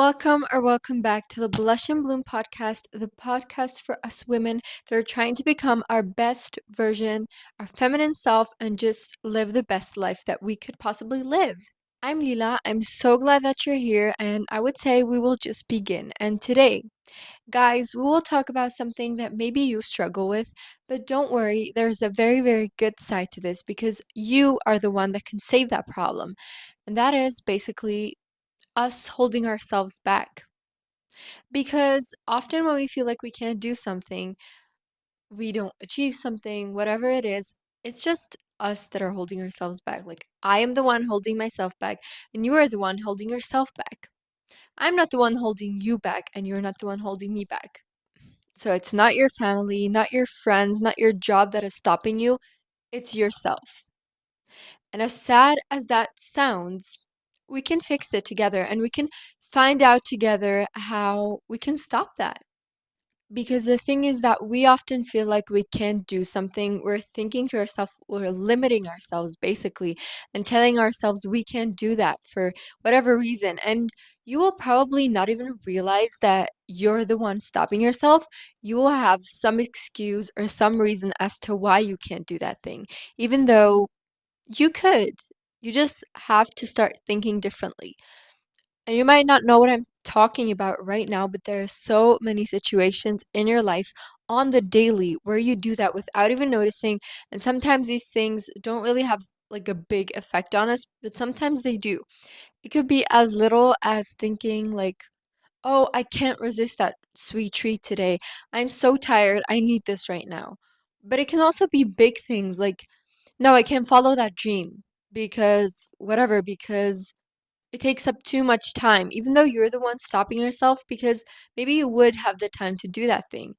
Welcome back to the Blush and Bloom podcast, the podcast for us women that are trying to become our best version, our feminine self, and just live the best life that we could possibly live. I'm Lila. I'm so glad that you're here, and I would say we will just begin. And today, guys, we will talk about something that maybe you struggle with, but don't worry, there's a very, very good side to this because you are the one that can save that problem. And that is basically us holding ourselves back. Because often when we feel like we can't do something, we don't achieve something, whatever it is, it's just us that are holding ourselves back. Like, I am the one holding myself back, and you are the one holding yourself back. I'm not the one holding you back, and you're not the one holding me back. So it's not your family, not your friends, not your job that is stopping you, it's yourself. And as sad as that sounds, we can fix it together and we can find out together how we can stop that. Because the thing is that we often feel like we can't do something. We're thinking to ourselves, we're limiting ourselves basically, and telling ourselves we can't do that for whatever reason. And you will probably not even realize that you're the one stopping yourself. You will have some excuse or some reason as to why you can't do that thing, even though you could. You just have to start thinking differently. And you might not know what I'm talking about right now, but there are so many situations in your life on the daily where you do that without even noticing. And sometimes these things don't really have like a big effect on us, but sometimes they do. It could be as little as thinking like, "Oh, I can't resist that sweet treat today. I'm so tired. I need this right now." But it can also be big things like, "No, I can't follow that dream because whatever, because it takes up too much time," even though you're the one stopping yourself because maybe you would have the time to do that thing.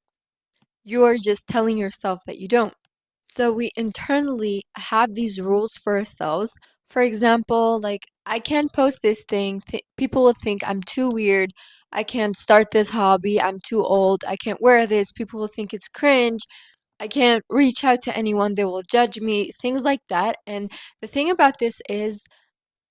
You're just telling yourself that you don't. So we internally have these rules for ourselves. For example, like, I can't post this thing. People will think I'm too weird. I can't start this hobby. I'm too old. I can't wear this. People will think it's cringe. I can't reach out to anyone. They will judge me. Things like that. And the thing about this is,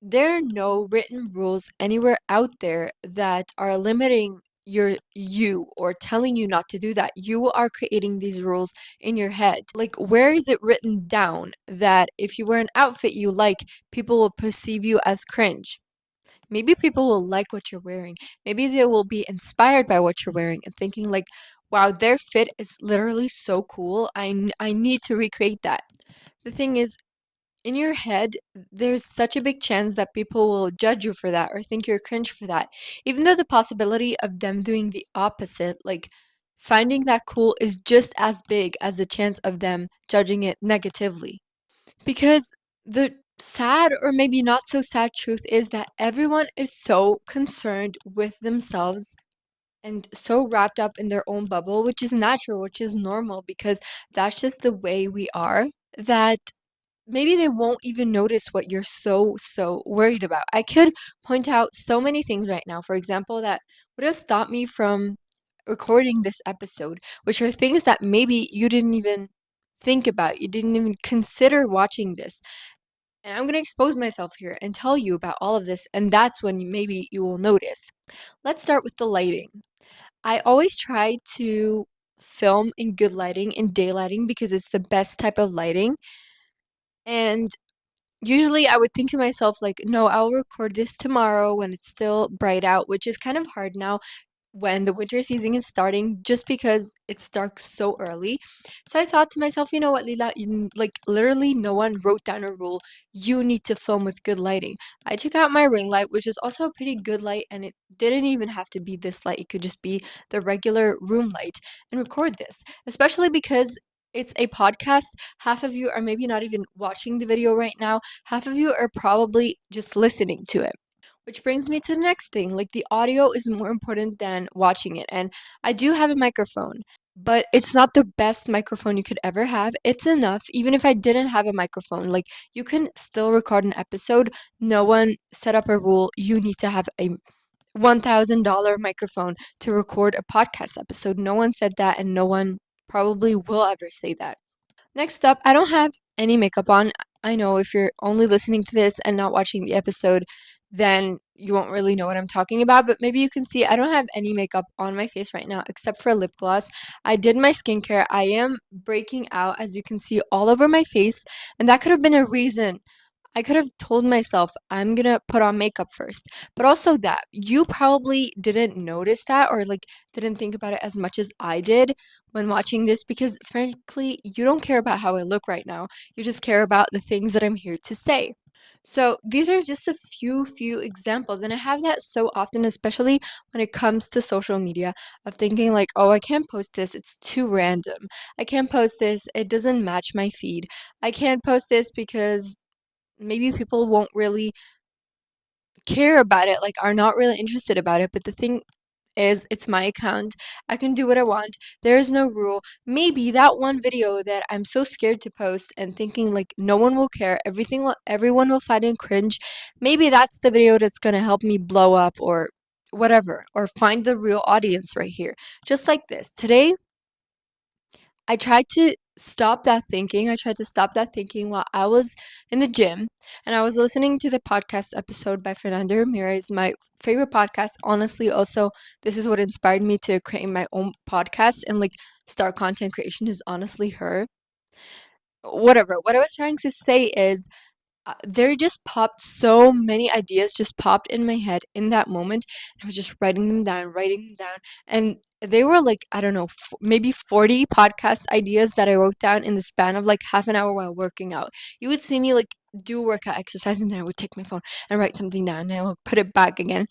there are no written rules anywhere out there that are limiting you or telling you not to do that. You are creating these rules in your head. Like, where is it written down that if you wear an outfit you like, people will perceive you as cringe? Maybe people will like what you're wearing. Maybe they will be inspired by what you're wearing and thinking like, wow, their fit is literally so cool. I need to recreate that. The thing is, in your head, there's such a big chance that people will judge you for that or think you're cringe for that. Even though the possibility of them doing the opposite, like finding that cool, is just as big as the chance of them judging it negatively. Because the sad or maybe not so sad truth is that everyone is so concerned with themselves and so wrapped up in their own bubble, which is natural, which is normal, because that's just the way we are, that maybe they won't even notice what you're so worried about. I could point out so many things right now, for example, that would have stopped me from recording this episode, which are things that maybe you didn't even think about. You didn't even consider watching this. And I'm going to expose myself here and tell you about all of this, and that's when maybe you will notice. Let's start with the lighting. I always try to film in good lighting, in daylighting, because it's the best type of lighting. And usually I would think to myself, like, no, I'll record this tomorrow when it's still bright out, which is kind of hard now when the winter season is starting just because it's dark so early. So I thought to myself, you know what, Lila, like, literally no one wrote down a rule. You need to film with good lighting. I took out my ring light, which is also a pretty good light, and it didn't even have to be this light. It could just be the regular room light and record this, especially because it's a podcast. Half of you are maybe not even watching the video right now. Half of you are probably just listening to it. Which brings me to the next thing. Like, the audio is more important than watching it. And I do have a microphone, but it's not the best microphone you could ever have. It's enough. Even if I didn't have a microphone, like, you can still record an episode. No one set up a rule. You need to have a $1,000 microphone to record a podcast episode. No one said that, and no one probably will ever say that. Next up, I don't have any makeup on. I know if you're only listening to this and not watching the episode, then you won't really know what I'm talking about. But maybe you can see I don't have any makeup on my face right now except for lip gloss. I did my skincare. I am breaking out, as you can see, all over my face. And that could have been a reason. I could have told myself I'm gonna put on makeup first. But also that you probably didn't notice that or like didn't think about it as much as I did when watching this because frankly, you don't care about how I look right now. You just care about the things that I'm here to say. So these are just a few examples, and I have that so often, especially when it comes to social media, of thinking like, oh, I can't post this, it's too random. I can't post this, it doesn't match my feed. I can't post this because maybe people won't really care about it, like are not really interested about it. But the thing is, it's my account. I can do what I want. There is no rule. Maybe that one video that I'm so scared to post and thinking like no one will care, everyone will find it cringe. Maybe that's the video that's gonna help me blow up or whatever, or find the real audience right here. Just like this. Today I tried to stop that thinking. I tried to stop that thinking while I was in the gym and I was listening to the podcast episode by Fernando Ramirez, my favorite podcast. Honestly, also, this is what inspired me to create my own podcast and like start content creation is honestly her. Whatever. What I was trying to say is there just popped so many ideas just popped in my head in that moment. I was just writing them down, and they were like I don't know, maybe 40 podcast ideas that I wrote down in the span of like half an hour while working out. You would see me like do workout exercise, and then I would take my phone and write something down, and I would put it back again.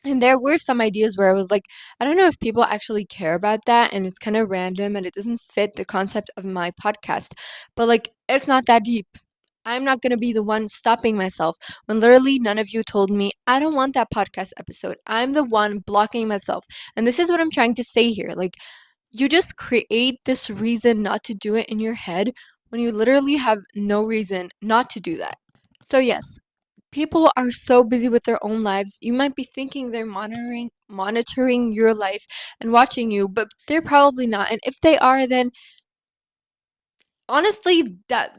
And there were some ideas where I was like, I don't know if people actually care about that, and it's kind of random and it doesn't fit the concept of my podcast. But like, it's not that deep. I'm not going to be the one stopping myself when literally none of you told me, I don't want that podcast episode. I'm the one blocking myself. And this is what I'm trying to say here. Like, you just create this reason not to do it in your head when you literally have no reason not to do that. So, yes, people are so busy with their own lives. You might be thinking they're monitoring your life and watching you, but they're probably not. And if they are, then honestly, that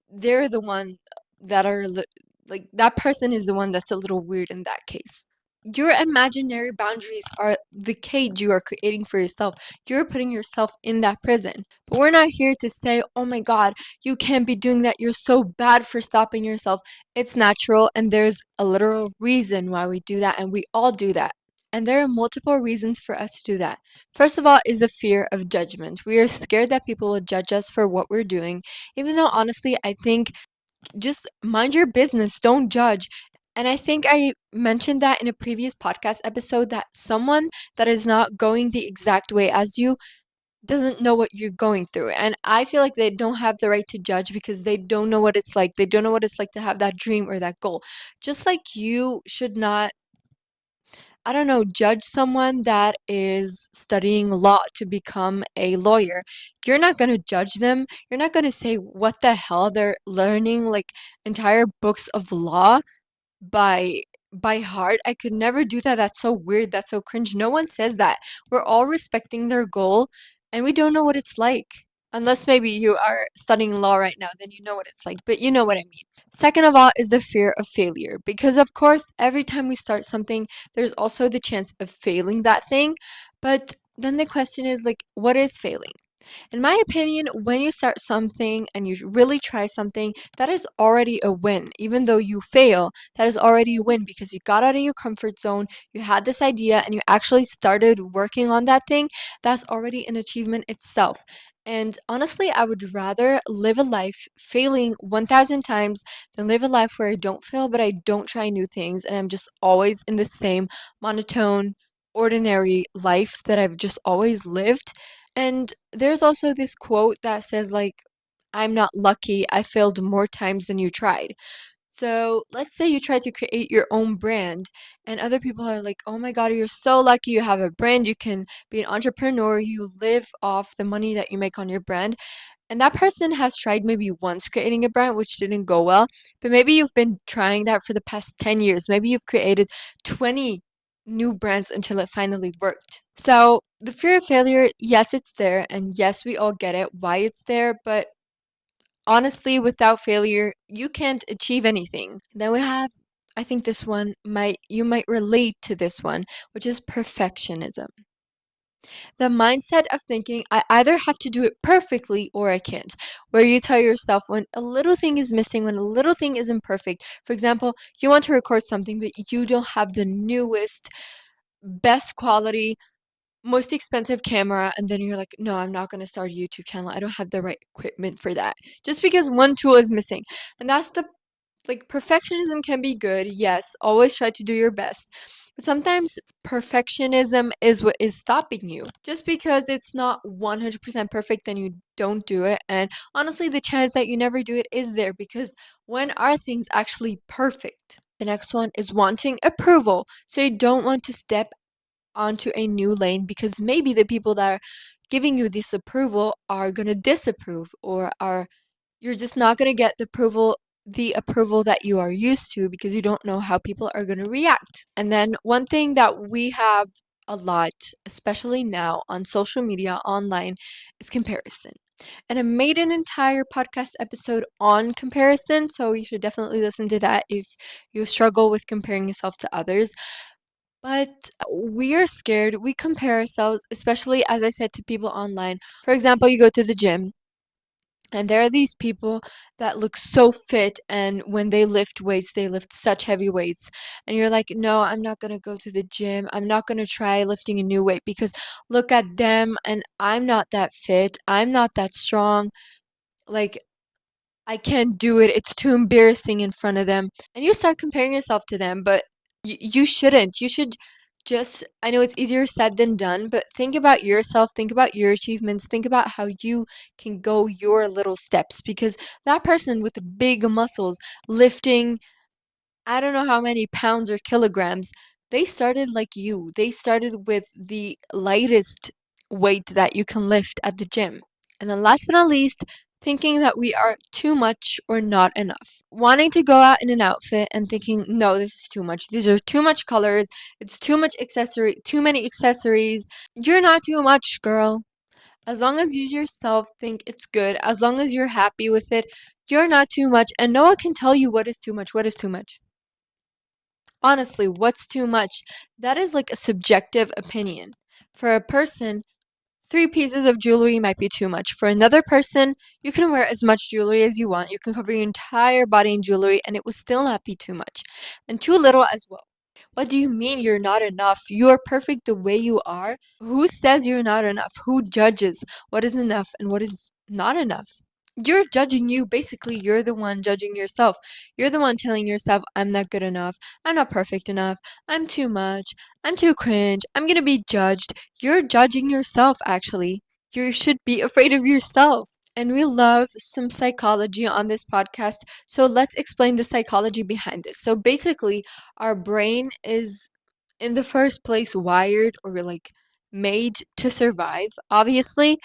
they're the one that are like that person is the one that's a little weird in that case. Your imaginary boundaries are the cage you are creating for yourself. You're putting yourself in that prison. But we're not here to say, oh my God, you can't be doing that. You're so bad for stopping yourself. It's natural, and there's a literal reason why we do that, and we all do that. And there are multiple reasons for us to do that. First of all, is the fear of judgment. We are scared that people will judge us for what we're doing, even though honestly, I think just mind your business, don't judge. And I think I mentioned that in a previous podcast episode that someone that is not going the exact way as you doesn't know what you're going through. And I feel like they don't have the right to judge because they don't know what it's like. They don't know what it's like to have that dream or that goal. Just like you should not, I don't know, judge someone that is studying law to become a lawyer. You're not going to judge them. You're not going to say what the hell they're learning like entire books of law by by heart. I could never do that. That's so weird. That's so cringe. No one says that. We're all respecting their goal and we don't know what it's like. Unless maybe you are studying law right now, then you know what it's like, but you know what I mean. Second of all is the fear of failure. Because, of course, every time we start something, there's also the chance of failing that thing. But then the question is, like, what is failing? In my opinion, when you start something and you really try something, that is already a win. Even though you fail, that is already a win because you got out of your comfort zone, you had this idea, and you actually started working on that thing. That's already an achievement itself. And honestly, I would rather live a life failing 1,000 times than live a life where I don't fail, but I don't try new things and I'm just always in the same monotone, ordinary life that I've just always lived. And there's also this quote that says, like, I'm not lucky, I failed more times than you tried. So let's say you try to create your own brand, and other people are like, oh my God, you're so lucky you have a brand. You can be an entrepreneur, you live off the money that you make on your brand. And that person has tried maybe once creating a brand, which didn't go well, but maybe you've been trying that for the past 10 years. Maybe you've created 20 new brands until it finally worked. So the fear of failure, yes, it's there. And yes, we all get it, why it's there. But honestly, without failure, you can't achieve anything. Then we have I think you might relate to this one, which is perfectionism. The mindset of thinking I either have to do it perfectly or I can't, where you tell yourself when a little thing is missing, when a little thing isn't perfect. For example, you want to record something, but you don't have the newest, best quality, most expensive camera, and then you're like, no, I'm not going to start a YouTube channel. I don't have the right equipment for that. Just because one tool is missing. And that's the perfectionism can be good. Yes, always try to do your best. But sometimes perfectionism is what is stopping you. Just because it's not 100% perfect, then you don't do it. And honestly, the chance that you never do it is there because when are things actually perfect? The next one is wanting approval. So you don't want to step onto a new lane because maybe the people that are giving you this approval are going to disapprove or are you're just not going to get the approval that you are used to because you don't know how people are going to react. And then one thing that we have a lot, especially now on social media online, is comparison. And I made an entire podcast episode on comparison, so you should definitely listen to that if you struggle with comparing yourself to others. But we are scared. We compare ourselves, especially as I said, to people online. For example, you go to the gym and there are these people that look so fit, and when they lift weights, they lift such heavy weights. And you're like, no, I'm not going to go to the gym. I'm not going to try lifting a new weight because look at them, and I'm not that fit. I'm not that strong. Like, I can't do it. It's too embarrassing in front of them. And you start comparing yourself to them, but you shouldn't. You should just, I know it's easier said than done, but think about yourself, think about your achievements, think about how you can go your little steps because that person with the big muscles lifting I don't know how many pounds or kilograms. They started like you. They started with the lightest weight that you can lift at the gym. And then last but not least, thinking that we are too much or not enough. Wanting to go out in an outfit and thinking, no, this is too much. These are too much colors. It's too many accessories. You're not too much, girl. As long as you yourself think it's good, as long as you're happy with it, you're not too much. And no one can tell you what is too much. What is too much? Honestly, what's too much? That is like a subjective opinion. For a person, 3 pieces of jewelry might be too much. For another person, you can wear as much jewelry as you want. You can cover your entire body in jewelry and it will still not be too much. And too little as well. What do you mean you're not enough? You are perfect the way you are. Who says you're not enough? Who judges what is enough and what is not enough? You're judging you. Basically, you're the one judging yourself. You're the one telling yourself, I'm not good enough. I'm not perfect enough. I'm too much. I'm too cringe. I'm gonna be judged. You're judging yourself, actually. You should be afraid of yourself. And we love some psychology on this podcast. So let's explain the psychology behind this. So basically, our brain is in the first place wired or like made to survive, obviously,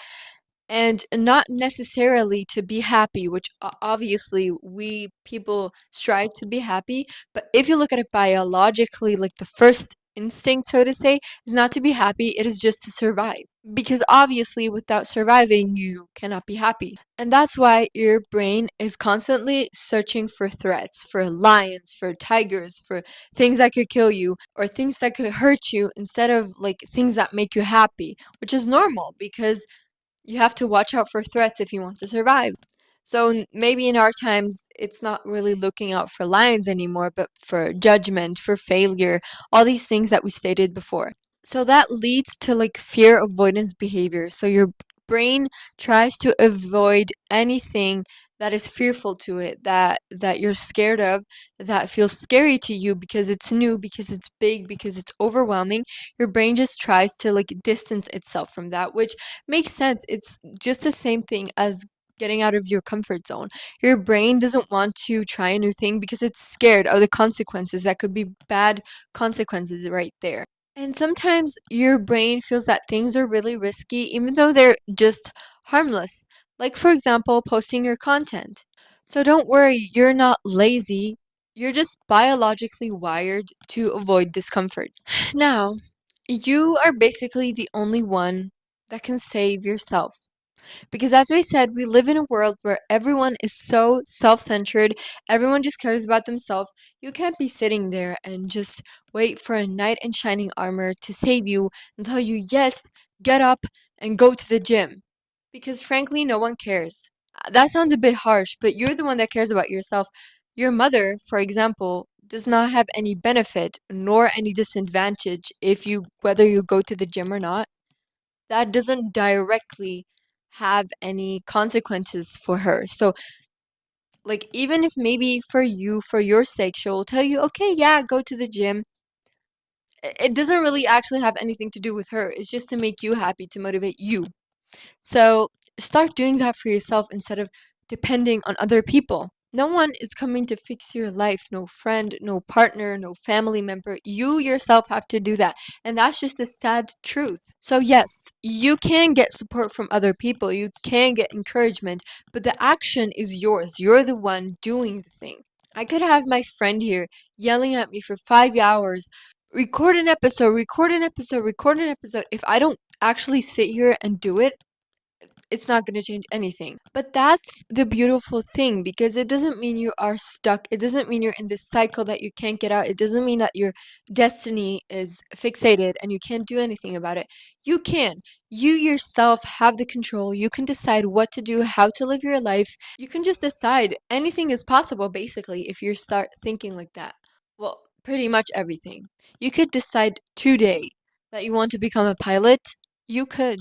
and not necessarily to be happy, which obviously we people strive to be happy. But if you look at it biologically, like the first instinct, so to say, is not to be happy, it is just to survive. Because obviously, without surviving, you cannot be happy. And that's why your brain is constantly searching for threats, for lions, for tigers, for things that could kill you, or things that could hurt you, instead of like things that make you happy, which is normal because you have to watch out for threats if you want to survive. So maybe in our times, it's not really looking out for lions anymore, but for judgment, for failure, all these things that we stated before. So that leads to like fear avoidance behavior. So your brain tries to avoid anything that is fearful to it, that you're scared of, that feels scary to you because it's new, because it's big, because it's overwhelming. Your brain just tries to like distance itself from that, which makes sense. It's just the same thing as getting out of your comfort zone. Your brain doesn't want to try a new thing because it's scared of the consequences. That could be bad consequences right there. And sometimes your brain feels that things are really risky, even though they're just harmless. Like, for example, posting your content. So don't worry, you're not lazy. You're just biologically wired to avoid discomfort. Now, you are basically the only one that can save yourself. Because as we said, we live in a world where everyone is so self-centered, everyone just cares about themselves. You can't be sitting there and just wait for a knight in shining armor to save you and tell you, yes, get up and go to the gym. Because frankly, no one cares. That sounds a bit harsh, but you're the one that cares about yourself. Your mother, for example, does not have any benefit nor any disadvantage if you whether you go to the gym or not. That doesn't directly have any consequences for her. So, like, even if maybe for you, for your sake, she will tell you, okay, yeah, go to the gym. It doesn't really actually have anything to do with her. It's just to make you happy, to motivate you. So start doing that for yourself instead of depending on other people. No one is coming to fix your life. No friend, no partner, no family member. You yourself have to do that. And that's just the sad truth. So, yes, you can get support from other people. You can get encouragement, but the action is yours. You're the one doing the thing. I could have my friend here yelling at me for 5 hours. Record an episode, record an episode, record an episode. If I don't actually sit here and do it, it's not going to change anything. But that's the beautiful thing because it doesn't mean you are stuck. It doesn't mean you're in this cycle that you can't get out. It doesn't mean that your destiny is fixated and you can't do anything about it. You can. You yourself have the control. You can decide what to do, how to live your life. You can just decide. Anything is possible, basically, if you start thinking like that. Well, pretty much everything. You could decide today that you want to become a pilot. You could.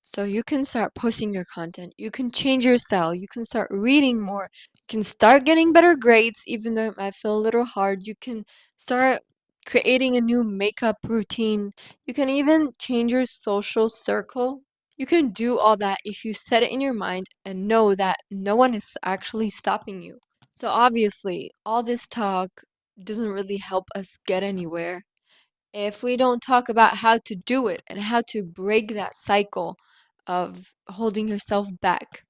So you can start posting your content. You can change your style. You can start reading more. You can start getting better grades, even though it might feel a little hard. You can start creating a new makeup routine. You can even change your social circle. You can do all that if you set it in your mind and know that no one is actually stopping you. So obviously, all this talk doesn't really help us get anywhere if we don't talk about how to do it and how to break that cycle of holding yourself back.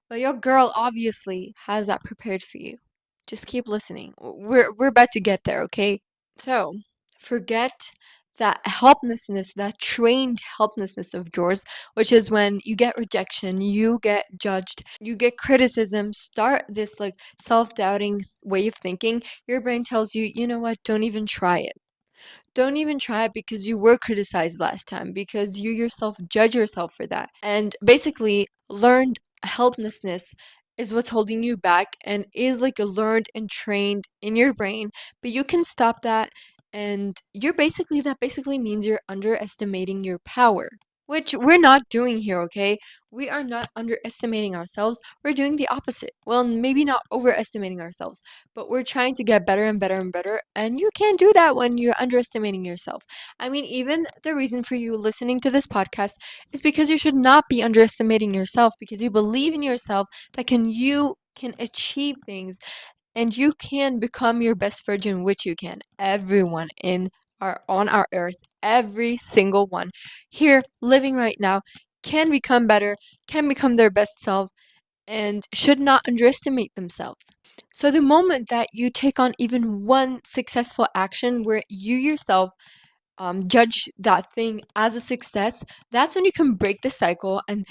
But your girl obviously has that prepared for you. Just keep listening. We're about to get there, okay? So, forget that helplessness, that trained helplessness of yours, which is when you get rejection, you get judged, you get criticism, start this like self-doubting way of thinking. Your brain tells you, you know what, don't even try it. Don't even try it because you were criticized last time, because you yourself judge yourself for that. And basically, learned helplessness is what's holding you back and is like a learned and trained in your brain. But you can stop that. And that basically means you're underestimating your power, which we're not doing here, okay? We are not underestimating ourselves. We're doing the opposite. Well, maybe not overestimating ourselves, but we're trying to get better and better and better. And you can't do that when you're underestimating yourself. I mean, even the reason for you listening to this podcast is because you should not be underestimating yourself because you believe in yourself that you can achieve things and you can become your best version, which you can. Everyone on our earth, every single one here living right now can become better, can become their best self, and should not underestimate themselves. So the moment that you take on even one successful action where you yourself judge that thing as a success, that's when you can break the cycle and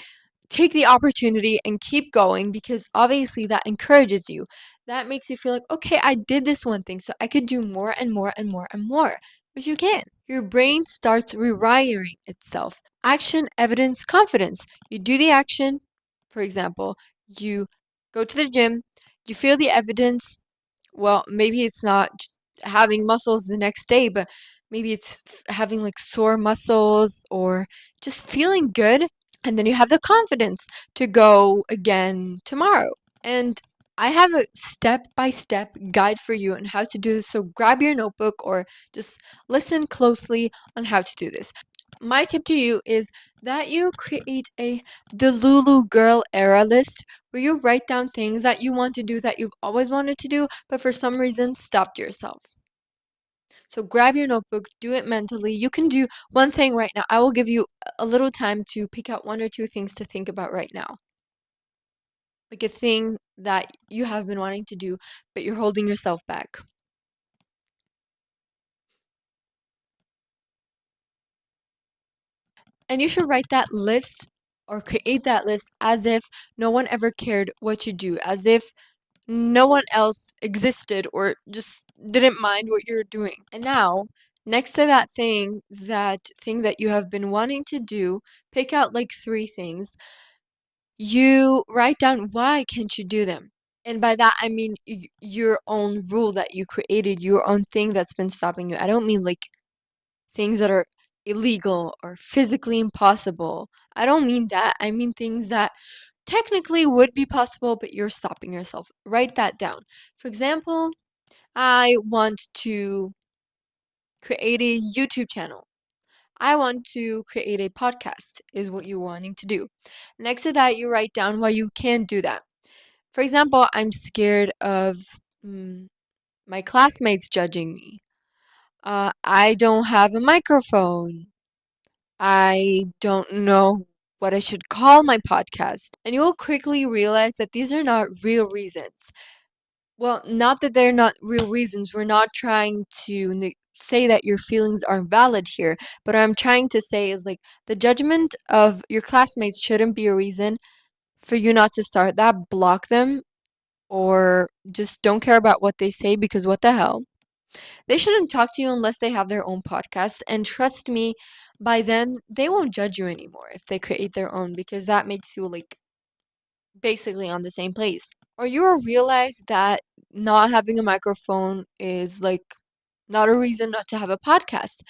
take the opportunity and keep going because obviously that encourages you. That makes you feel like, okay, I did this one thing, so I could do more and more and more and more, which you can. Your brain starts rewiring itself. Action, evidence, confidence. You do the action, for example, you go to the gym, you feel the evidence. Well, maybe it's not having muscles the next day, but maybe it's having like sore muscles or just feeling good, and then you have the confidence to go again tomorrow. And I have a step by step guide for you on how to do this. So grab your notebook or just listen closely on how to do this. My tip to you is that you create a Delulu Girl era list where you write down things that you want to do that you've always wanted to do, but for some reason stopped yourself. So grab your notebook, do it mentally. You can do one thing right now. I will give you a little time to pick out one or two things to think about right now. Like a thing that you have been wanting to do, but you're holding yourself back. And you should write that list or create that list as if no one ever cared what you do, as if no one else existed or just didn't mind what you're doing. And now, next to that thing that you have been wanting to do, pick out like three things. You write down why can't you do them. And by that, I mean your own rule that you created, your own thing that's been stopping you. I don't mean like things that are illegal or physically impossible. I don't mean that. I mean things that technically would be possible, but you're stopping yourself. Write that down. For example, I want to create a YouTube channel. I want to create a podcast, is what you're wanting to do. Next to that, you write down why you can't do that. For example, I'm scared of mm, my classmates judging me. I don't have a microphone. I don't know what I should call my podcast. And you will quickly realize that these are not real reasons. Well, not that they're not real reasons. We're not trying to say that your feelings are valid here. But what I'm trying to say is like the judgment of your classmates shouldn't be a reason for you not to start that. Block them or just don't care about what they say because what the hell? They shouldn't talk to you unless they have their own podcast. And trust me, by then they won't judge you anymore if they create their own because that makes you like basically on the same place. Or you will realize that not having a microphone is like not a reason not to have a podcast.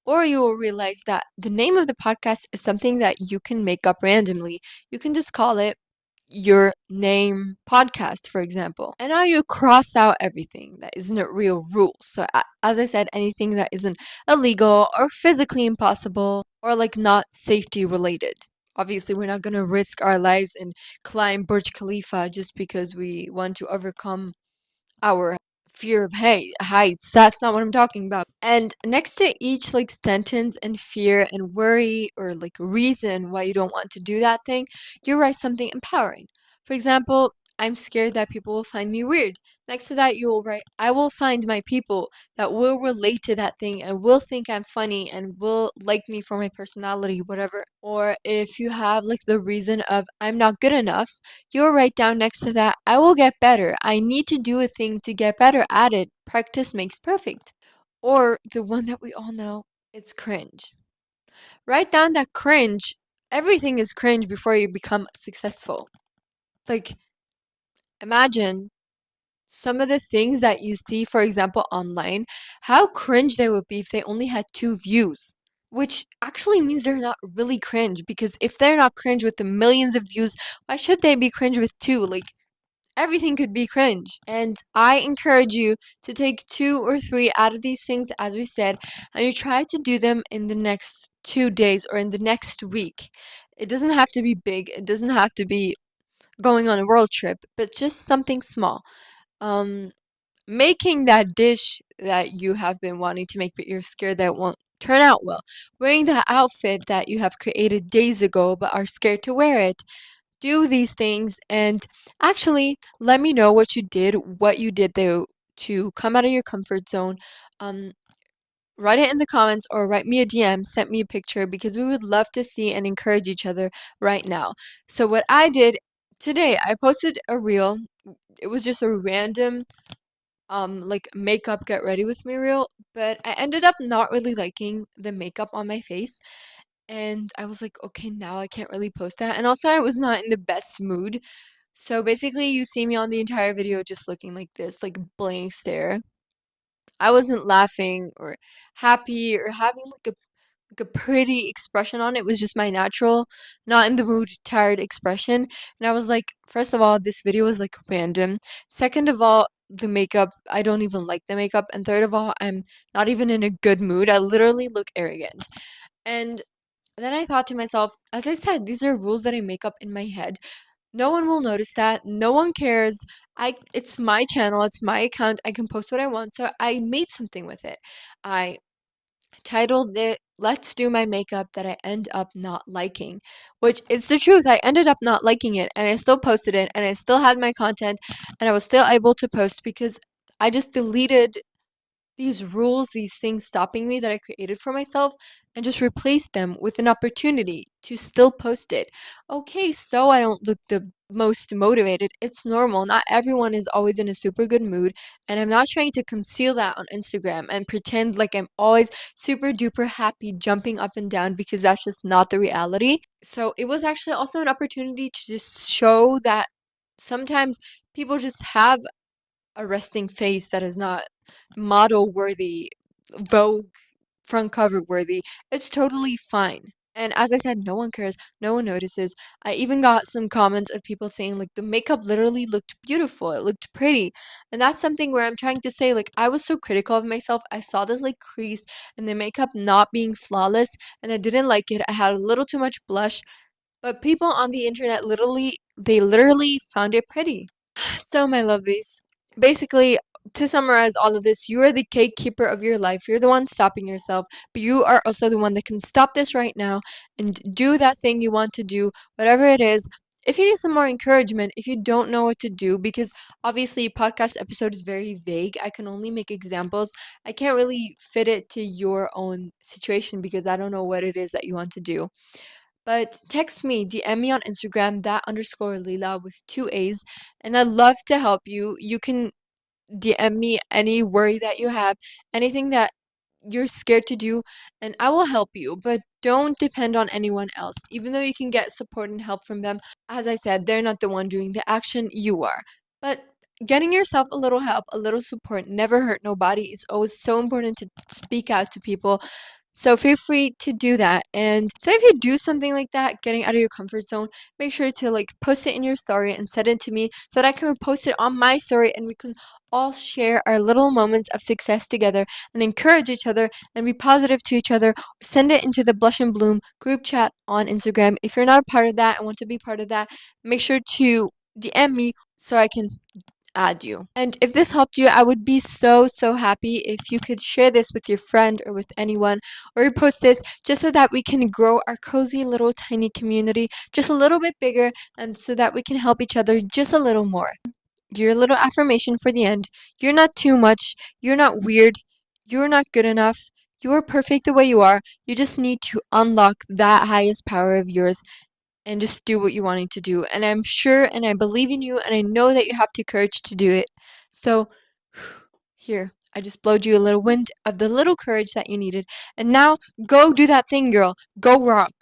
Or you will realize that the name of the podcast is something that you can make up randomly. You can just call it your name podcast, for example. And now you cross out everything that isn't a real rule. So, as I said, anything that isn't illegal or physically impossible or like not safety related. Obviously, we're not going to risk our lives and climb Burj Khalifa just because we want to overcome our fear of heights. That's not what I'm talking about. And next to each like sentence and fear and worry or like reason why you don't want to do that thing, you write something empowering. For example, I'm scared that people will find me weird. Next to that, you will write, I will find my people that will relate to that thing and will think I'm funny and will like me for my personality, whatever. Or if you have like the reason of I'm not good enough, you'll write down next to that, I will get better. I need to do a thing to get better at it. Practice makes perfect. Or the one that we all know, it's cringe. Write down that cringe. Everything is cringe before you become successful. Like, imagine some of the things that you see, for example, online, how cringe they would be if they only had 2 views. Which actually means they're not really cringe because if they're not cringe with the millions of views, why should they be cringe with 2? Like, everything could be cringe. And I encourage you to take 2 or 3 out of these things, as we said, and you try to do them in the next 2 days or in the next week. It doesn't have to be big, it doesn't have to be going on a world trip, but just something small. Um, Making that dish that you have been wanting to make, but you're scared that it won't turn out well. Wearing that outfit that you have created days ago, but are scared to wear it. Do these things and actually let me know what you did though to come out of your comfort zone. Um, Write it in the comments or write me a DM, send me a picture because we would love to see and encourage each other right now. So what I did today, I posted a reel. It was just a random like makeup get ready with me reel, but I ended up not really liking the makeup on my face. And I was like, okay, now I can't really post that. And also, I was not in the best mood. So basically, you see me on the entire video just looking like this, like blank stare. I wasn't laughing or happy or having like a pretty expression on it. It was just my natural, not in the mood, tired expression. And I was like, first of all, this video was like random. Second of all, the makeup, I don't even like the makeup. And third of all, I'm not even in a good mood. I literally look arrogant. And then I thought to myself, as I said, these are rules that I make up in my head. No one will notice that. No one cares. It's my channel, it's my account. I can post what I want. So I made something with it. I titled it Let's Do My Makeup that I end up not liking, which is the truth. I ended up not liking it and I still posted it and I still had my content and I was still able to post because I just deleted these rules, these things stopping me that I created for myself, and just replace them with an opportunity to still post it. Okay, so I don't look the most motivated. It's normal. Not everyone is always in a super good mood, and I'm not trying to conceal that on Instagram and pretend like I'm always super duper happy jumping up and down, because that's just not the reality. So it was actually also an opportunity to just show that sometimes people just have a resting face that is not model worthy, Vogue front cover worthy. It's totally fine. And as I said, no one cares, no one notices. I even got some comments of people saying, like, the makeup literally looked beautiful, it looked pretty. And that's something where I'm trying to say, like, I was so critical of myself. I saw this, like, crease and the makeup not being flawless, and I didn't like it. I had a little too much blush, but people on the internet literally found it pretty. So, my lovelies, basically, to summarize all of this, you are the gatekeeper of your life. You're the one stopping yourself, but you are also the one that can stop this right now and do that thing you want to do, whatever it is. If you need some more encouragement, if you don't know what to do, because obviously a podcast episode is very vague, I can only make examples. I can't really fit it to your own situation because I don't know what it is that you want to do. But text me, DM me on Instagram, that underscore Lila with two A's, and I'd love to help you. You can DM me any worry that you have, anything that you're scared to do, and I will help you. But don't depend on anyone else. Even though you can get support and help from them, as I said, they're not the one doing the action, you are. But getting yourself a little help, a little support, never hurt nobody. It's always so important to speak out to people, so feel free to do that. And so if you do something like that, getting out of your comfort zone, make sure to like post it in your story and send it to me so that I can post it on my story, and we can all share our little moments of success together and encourage each other and be positive to each other. Send it into the Blush and Bloom group chat on Instagram. If you're not a part of that and want to be part of that, make sure to DM me so I can add you. And if this helped you, I would be so, so happy if you could share this with your friend or with anyone, or repost this just so that we can grow our cozy little tiny community just a little bit bigger, and so that we can help each other just a little more. Your little affirmation for the end: you're not too much, you're not weird, you're not good enough. You are perfect the way you are. You just need to unlock that highest power of yours and just do what you're wanting to do. And I'm sure and I believe in you, and I know that you have the courage to do it. So, here, I just blowed you a little wind of the little courage that you needed. And now, go do that thing, girl. Go rock.